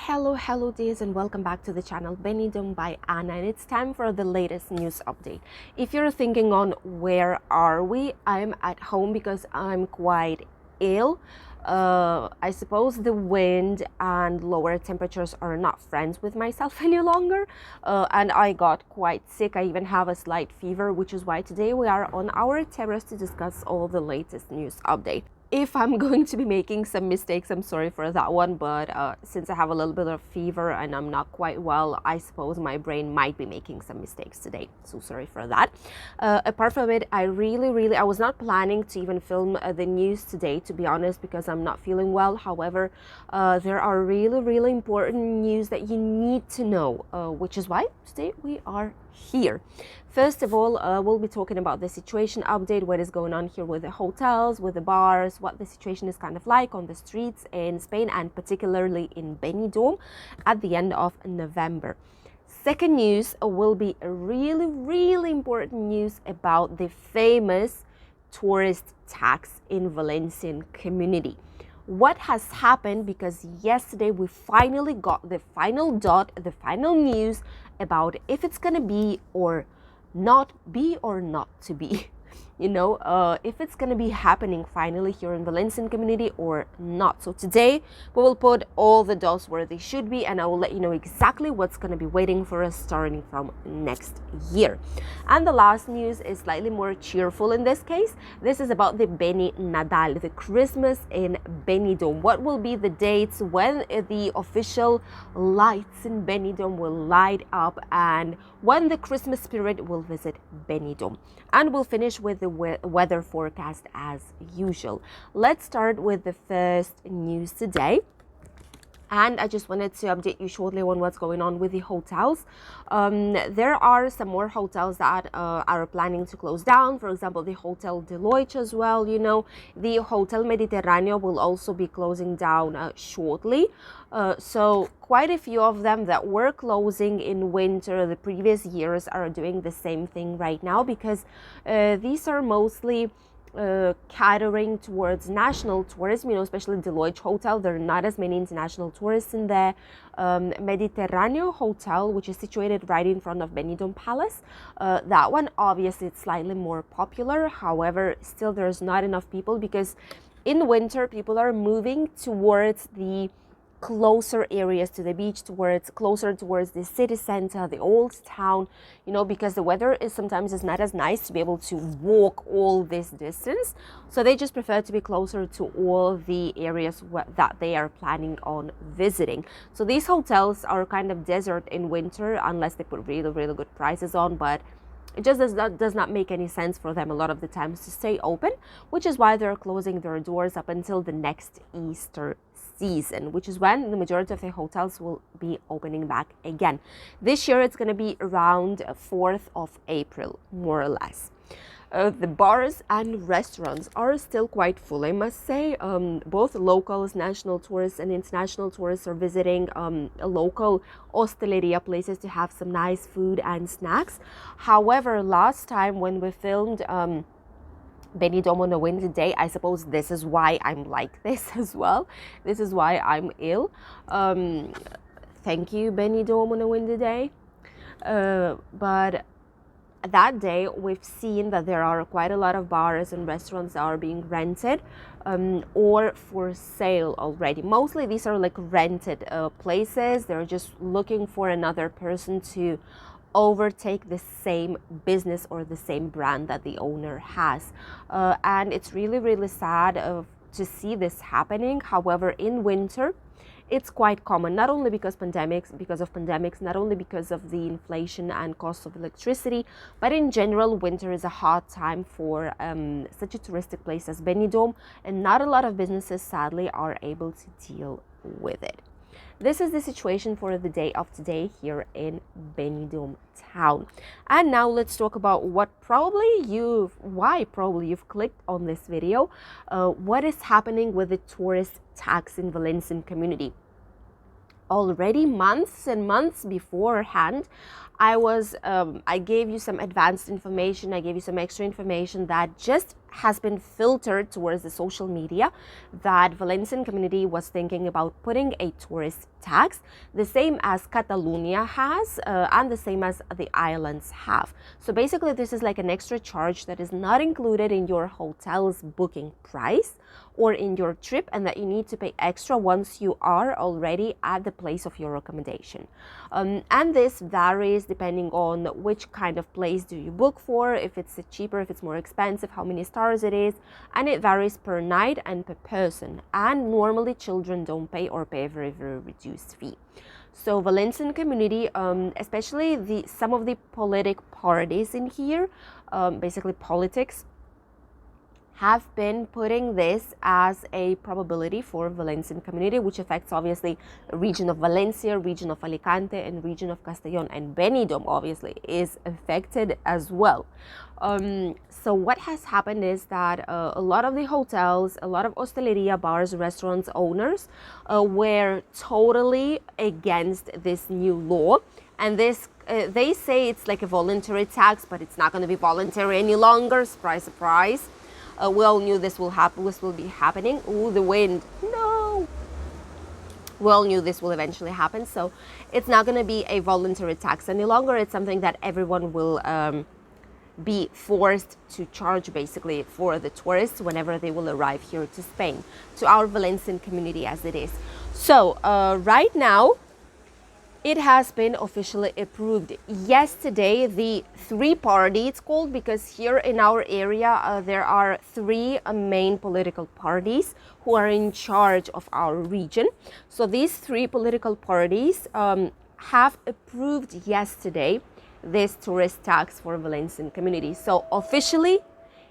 Hello dears, and welcome back to the channel Benidorm by Anna, and it's time for the latest news update. If you're thinking on where are we, I'm at home because I'm quite ill. I suppose the wind and lower temperatures are not friends with myself any longer, and I got quite sick. I even have a slight fever, which is why today we are on our terrace to discuss all the latest news update. If I'm going to be making some mistakes, I'm sorry for that one, but since I have a little bit of fever and I'm not quite well, I suppose my brain might be making some mistakes today. So sorry for that. Apart from it, I was not planning to even film the news today, to be honest, because I'm not feeling well. However, there are really important news that you need to know, which is why today we are here. First of all, we'll be talking about the situation update, what is going on here with the hotels, with the bars, what the situation is kind of like on the streets in Spain and particularly in Benidorm at the end of November. Second news will be a really important news about the famous tourist tax in Valencian Community. What has happened, because yesterday we finally got the final news about if it's gonna be or not to be, if it's going to be happening finally here in Valencian Community or not. So today we will put all the dots where they should be, and I will let you know exactly what's going to be waiting for us starting from next year. And the last news is slightly more cheerful in this case. This is about the Beni Nadal, the Christmas in Benidorm. What will be the dates when the official lights in Benidorm will light up and when the Christmas spirit will visit Benidorm. And we'll finish with the weather forecast as usual. Let's start with the first news today. And I just wanted to update you shortly on what's going on with the hotels. There are some more hotels that are planning to close down. For example, the Hotel Deloitte as well. The Hotel Mediterranean will also be closing down shortly. So quite a few of them that were closing in winter the previous years are doing the same thing right now, because these are mostly catering towards national tourism, especially Deloitte Hotel. There are not as many international tourists in there. Mediterranean Hotel, which is situated right in front of Benidorm Palace, that one obviously it's slightly more popular. However, still there's not enough people, because in winter people are moving towards the closer areas to the beach, closer towards the city center, the old town, because the weather is sometimes not as nice to be able to walk all this distance. So they just prefer to be closer to all the areas that they are planning on visiting. So these hotels are kind of desert in winter unless they put really good prices on, but it just does not make any sense for them a lot of the times to stay open, which is why they're closing their doors up until the next Easter season, which is when the majority of the hotels will be opening back again. This year it's going to be around 4th of April, more or less. The bars and restaurants are still quite full, I must say. Both locals, national tourists and international tourists are visiting local hosteleria places to have some nice food and snacks. However, last time when we filmed Benidorm on a windy day, I suppose this is why I'm like this as well. This is why I'm ill. Thank you, Benidorm on a windy day. But that day we've seen that there are quite a lot of bars and restaurants that are being rented or for sale already. Mostly these are like rented places. They're just looking for another person to overtake the same business or the same brand that the owner has, and it's really sad to see this happening. However, in winter it's quite common, not only because of pandemics, not only because of the inflation and cost of electricity, but in general winter is a hard time for such a touristic place as Benidorm, and not a lot of businesses sadly are able to deal with it. This is the situation for the day of today here in Benidorm town. And now let's talk about why probably you've clicked on this video. What is happening with the tourist tax in Valencian Community? Already months and months beforehand, I gave you some advanced information, I gave you some extra information that just has been filtered towards the social media that Valencian community was thinking about putting a tourist tax, the same as Catalonia has and the same as the islands have. So basically this is like an extra charge that is not included in your hotel's booking price or in your trip, and that you need to pay extra once you are already at the place of your accommodation. And this varies depending on which kind of place do you book for, if it's cheaper, if it's more expensive, how many stars it is, and it varies per night and per person. And normally children don't pay or pay a very, very reduced fee. So Valencian community, especially some of the politic parties in here, basically politics, have been putting this as a probability for Valencian community, which affects obviously region of Valencia, region of Alicante, and region of Castellón, and Benidorm obviously is affected as well. So what has happened is that a lot of the hotels, a lot of hosteleria, bars, restaurants owners were totally against this new law. And this, they say it's like a voluntary tax, but it's not going to be voluntary any longer. Surprise, surprise. We all knew this will happen. This will be happening. Ooh, the wind. No. We all knew this will eventually happen. So it's not going to be a voluntary tax any longer. It's something that everyone will be forced to charge basically for the tourists whenever they will arrive here to Spain, to our Valencian community as it is. So right now, it has been officially approved. Yesterday, the three-party, it's called because here in our area, there are three main political parties who are in charge of our region. So these three political parties have approved yesterday this tourist tax for Valencian community. So officially,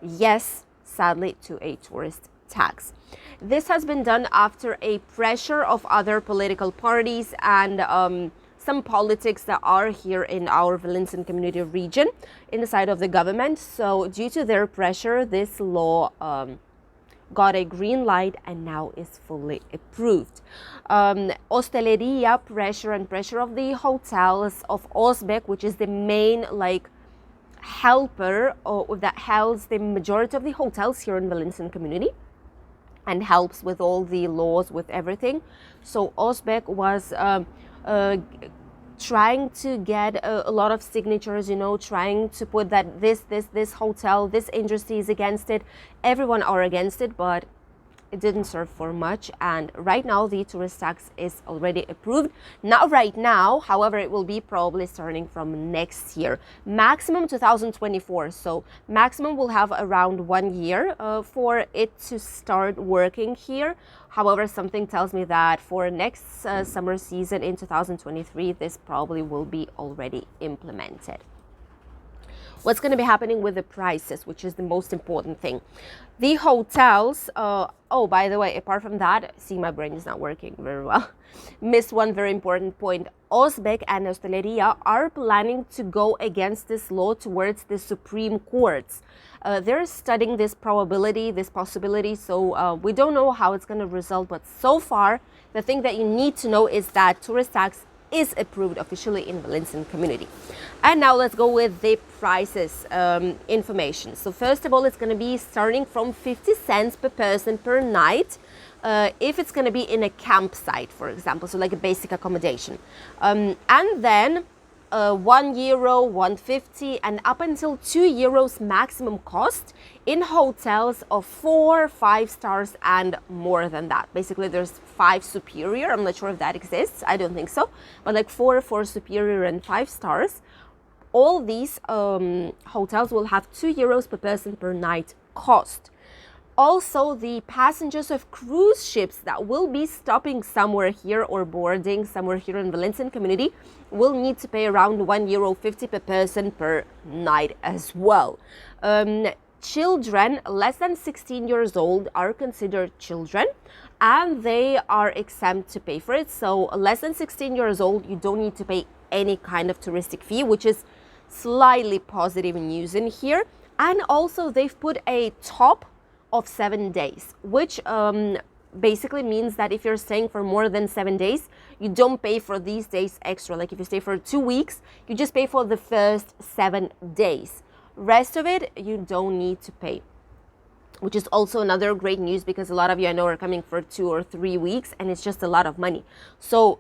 yes, sadly, to a tourist tax. This has been done after a pressure of other political parties and some politics that are here in our Valencian community region inside of the government. So due to their pressure, this law got a green light and now is fully approved. Hosteleria pressure and pressure of the hotels of Osbeck, which is the main helper that helps the majority of the hotels here in Valencian community and helps with all the laws, with everything. So Osbeck was trying to get a lot of signatures, trying to put that this hotel, this industry is against it. Everyone are against it, but it didn't serve for much. And right now the tourist tax is already approved. Not right now, however, it will be probably starting from next year, maximum 2024. So maximum will have around 1 year for it to start working here. However, something tells me that for next summer season in 2023, this probably will be already implemented. What's going to be happening with the prices, which is the most important thing. The hotels, oh, by the way, apart from that, see, my brain is not working very well. Missed one very important point. Osbeck and Hosteleria are planning to go against this law towards the Supreme Courts. They're studying this probability, this possibility, so we don't know how it's going to result, but so far, the thing that you need to know is that tourist tax is approved officially in Valencian community. And now let's go with the prices information. So first of all, it's going to be starting from 50 cents per person per night if it's going to be in a campsite, for example, so like a basic accommodation. And then €1, 1.50, and up until €2 maximum cost in hotels of 4, 5 stars and more than that. Basically, there's 5 superior. I'm not sure if that exists. I don't think so. But like 4 superior and 5 stars. All these hotels will have €2 per person per night cost. Also, the passengers of cruise ships that will be stopping somewhere here or boarding somewhere here in Valencian community will need to pay around €1.50 per person per night as well. Children less than 16 years old are considered children and they are exempt to pay for it. So less than 16 years old, you don't need to pay any kind of touristic fee, which is slightly positive news in here. And also they've put a top of 7 days, which basically means that if you're staying for more than 7 days, you don't pay for these days extra. Like if you stay for 2 weeks, you just pay for the first 7 days. Rest of it, you don't need to pay. which is also another great news because a lot of you I know are coming for 2 or 3 weeks and it's just a lot of money. So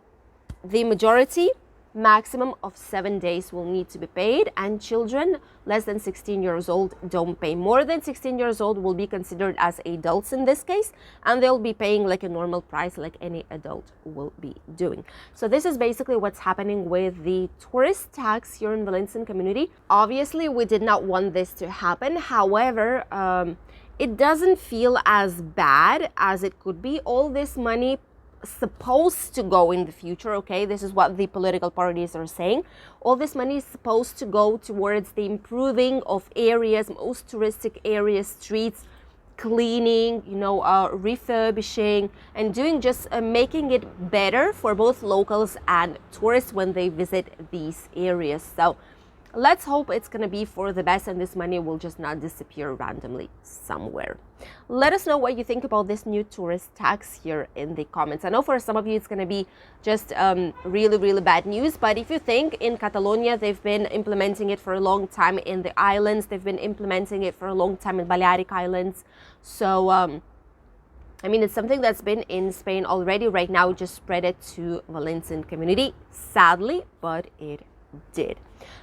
the majority, maximum of 7 days will need to be paid, and children less than 16 years old don't pay. More than 16 years old will be considered as adults in this case, and they'll be paying like a normal price like any adult will be doing. So this is basically what's happening with the tourist tax here in Valencian Community. Obviously, we did not want this to happen. However, it doesn't feel as bad as it could be. All this money supposed to go in the future, okay, this is what the political parties are saying, all this money is supposed to go towards the improving of areas, most touristic areas, streets, cleaning, refurbishing and doing just making it better for both locals and tourists when they visit these areas. So let's hope it's going to be for the best and this money will just not disappear randomly somewhere. Let us know what you think about this new tourist tax here in the comments. I know for some of you it's going to be just really bad news, but if you think in Catalonia they've been implementing it for a long time, in the islands they've been implementing it for a long time, in Balearic Islands. So I mean, it's something that's been in Spain already. Right now just spread it to Valencian Community, sadly, but it did.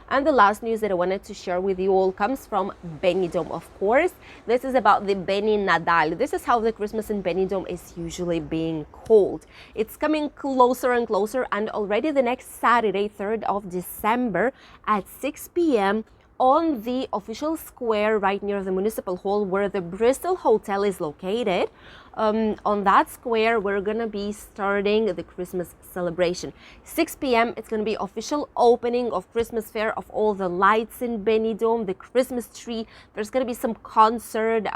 And the last news that I wanted to share with you all comes from Benidorm, of course. This is about the Beni Nadal. This is how the Christmas in Benidorm is usually being called. It's coming closer and closer, and already the next Saturday, 3rd of December at 6 p.m. on the official square right near the municipal hall where the Bristol Hotel is located. On that square, we're gonna be starting the Christmas celebration. 6 p.m. it's gonna be official opening of Christmas fair, of all the lights in Benidorm, the Christmas tree. There's gonna be some concert,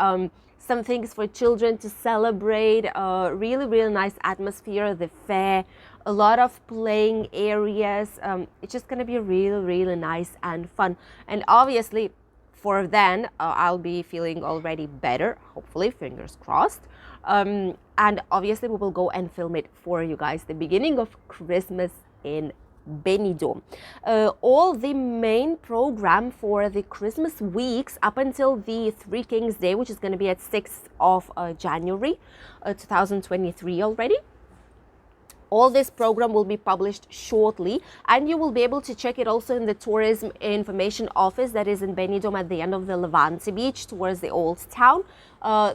some things for children to celebrate. Really nice atmosphere. The fair, a lot of playing areas. It's just gonna be really nice and fun. And obviously, for then, I'll be feeling already better. Hopefully, fingers crossed. And obviously we will go and film it for you guys, the beginning of Christmas in Benidorm. All the main program for the Christmas weeks up until the Three Kings Day, which is going to be at 6th of January 2023 already. All this program will be published shortly, and you will be able to check it also in the tourism information office that is in Benidorm at the end of the Levante Beach towards the Old Town.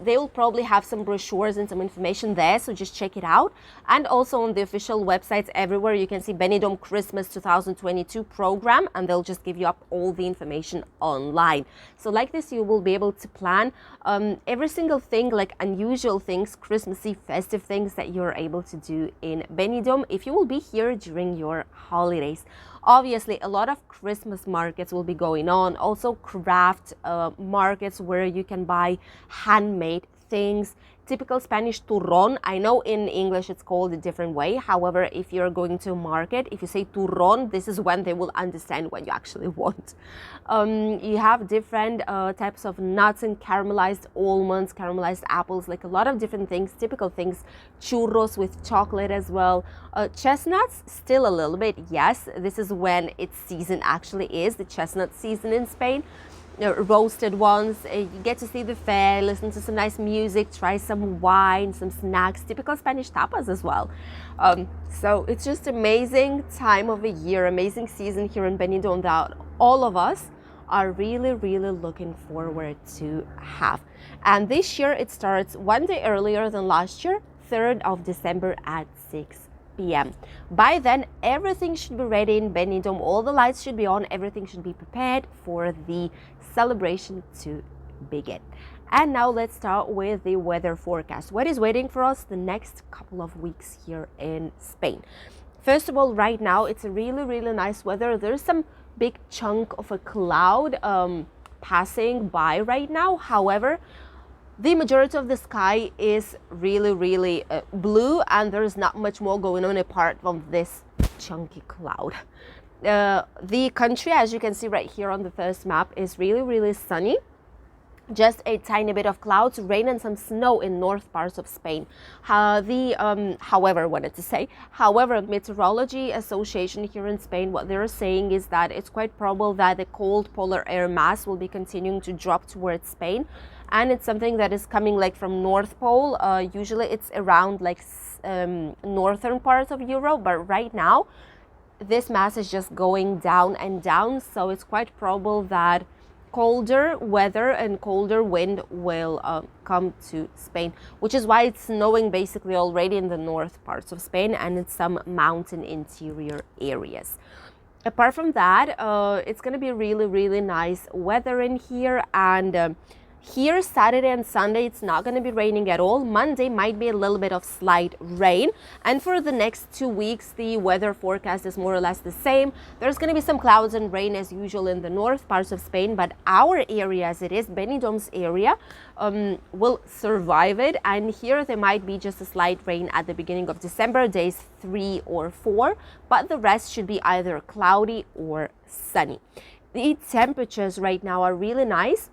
They will probably have some brochures and some information there, so just check it out. And also on the official websites everywhere you can see Benidorm Christmas 2022 program, and they'll just give you up all the information online. So like this, you will be able to plan every single thing, like unusual things, Christmassy, festive things that you're able to do in Benidorm if you will be here during your holidays. Obviously, a lot of Christmas markets will be going on, also craft markets where you can buy handmade things, typical Spanish turrón. I know in English it's called a different way. However, if you're going to a market, if you say turrón, this is when they will understand what you actually want. You have different types of nuts and caramelized almonds, caramelized apples, like a lot of different things, typical things, churros with chocolate as well. Chestnuts, still a little bit, yes. This is when its season actually is, the chestnut season in Spain. Roasted ones, you get to see the fair, listen to some nice music, try some wine, some snacks, typical Spanish tapas as well. So it's just amazing time of the year, amazing season here in Benidorm that all of us are really looking forward to have. And this year it starts one day earlier than last year, 3rd of December at 6 p.m. By then, everything should be ready in Benidorm. All the lights should be on. Everything should be prepared for the celebration to begin. And now let's start with the weather forecast. What is waiting for us the next couple of weeks here in Spain? First of all, right now, it's a really nice weather. There's some big chunk of a cloud passing by right now. However, the majority of the sky is really blue, and there's not much more going on apart from this chunky cloud. The country, as you can see right here on the first map, is really sunny. just a tiny bit of clouds, rain and some snow in north parts of Spain. However, Meteorology Association here in Spain, what they're saying is that it's quite probable that the cold polar air mass will be continuing to drop towards Spain, and it's something that is coming like from North Pole. Usually it's around like northern parts of Europe, but right now this mass is just going down and down, so it's quite probable that colder weather and colder wind will come to Spain, which is why it's snowing basically already in the north parts of Spain and in some mountain interior areas. Apart from that, it's going to be really nice weather in here, and here Saturday and Sunday it's not going to be raining at all. Monday might be a little bit of slight rain, and for the next 2 weeks the weather forecast is more or less the same. There's going to be some clouds and rain as usual in the north parts of Spain, but our area, as it is Benidorm's area, will survive it, and here there might be just a slight rain at the beginning of December, days 3 or 4, but the rest should be either cloudy or sunny. The temperatures right now are really nice.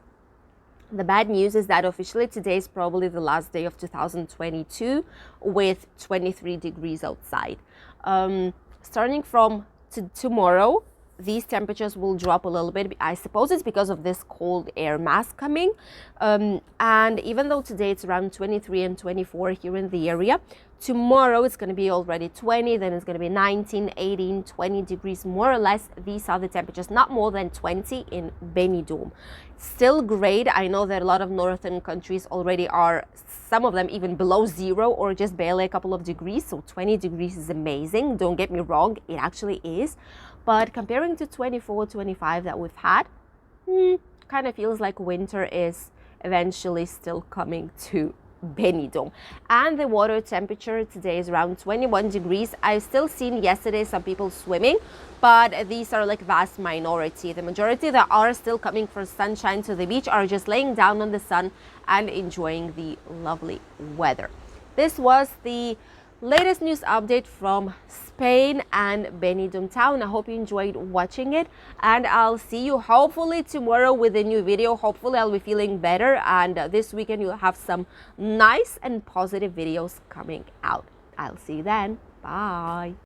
The bad news is that officially today is probably the last day of 2022 with 23 degrees outside. Starting from tomorrow, these temperatures will drop a little bit. I suppose it's because of this cold air mass coming. And even though today it's around 23 and 24 here in the area, tomorrow it's going to be already 20, then it's going to be 19, 18, 20 degrees, more or less. These are the temperatures, not more than 20 in Benidorm. Still great. I know that a lot of northern countries already are, some of them even below zero or just barely a couple of degrees. So 20 degrees is amazing. Don't get me wrong, it actually is. But comparing to 24, 25 that we've had, kind of feels like winter is eventually still coming to Benidorm. And the water temperature today is around 21 degrees. I've still seen yesterday some people swimming, but these are like vast minority. The majority that are still coming for sunshine to the beach are just laying down on the sun and enjoying the lovely weather. This was the latest news update from Spain and Benidorm town. I hope you enjoyed watching it, and I'll see you hopefully tomorrow with a new video. Hopefully I'll be feeling better, and this weekend you'll have some nice and positive videos coming out. I'll see you then. Bye.